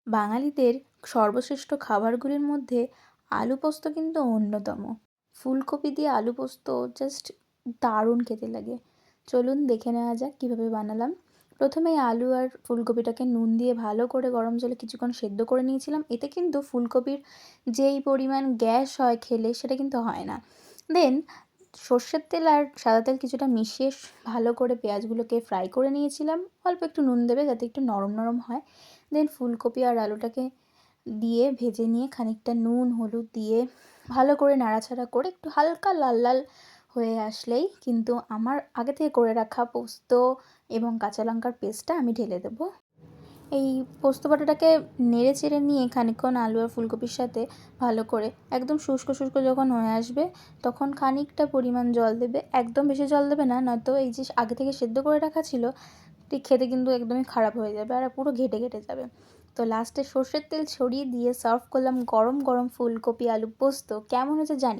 বাঙালিদের সর্বশ্রেষ্ঠ খাবারগুলির মধ্যে আলু পোস্ত কিন্তু অন্যতম। ফুলকপি দিয়ে আলু পোস্ত জাস্ট দারুণ খেতে লাগে। চলুন দেখে নেওয়া যাক কীভাবে বানালাম। প্রথমেই আলু আর ফুলকপিটাকে নুন দিয়ে ভালো করে গরম জলে কিছুক্ষণ সেদ্ধ করে নিয়েছিলাম। এতে কিন্তু ফুলকপির যেই পরিমাণ গ্যাস হয় খেলে সেটা কিন্তু হয় না। দেন সর্ষের তেল আর সাদা তেল কিছুটা মিশিয়ে ভালো করে পেঁয়াজগুলোকে ফ্রাই করে নিয়েছিলাম। অল্প একটু নুন দেবে যাতে একটু নরম নরম হয়। দেন ফুলকপি আর আলুটাকে দিয়ে ভেজে নিয়ে খানিকটা নুন হলুদ দিয়ে ভালো করে নাড়াচাড়া করে একটু হালকা লাল লাল হয়ে আসলেই কিন্তু আমার আগে থেকে করে রাখা পোস্ত এবং কাঁচা লঙ্কার পেস্টটা আমি ঢেলে দেবো। এই পোস্ত বাটাটাকে নেড়ে চেড়ে নিয়ে খানিকক্ষণ আলু আর ফুলকপির সাথে ভালো করে একদম শুষ্ক শুষ্ক যখন হয়ে আসবে তখন খানিকটা পরিমাণ জল দেবে। একদম বেশি জল দেবে না, নয়তো এই যে আগে থেকে সেদ্ধ করে রাখা ছিল ঠিক খেতে কিন্তু একদমই খারাপ হয়ে যাবে আর পুরো ঘেটে ঘেটে যাবে। তো লাস্টে সর্ষের তেল ছড়িয়ে দিয়ে সার্ভ করলাম গরম গরম ফুলকপি আলু পোস্ত। কেমন হয়েছে জানি।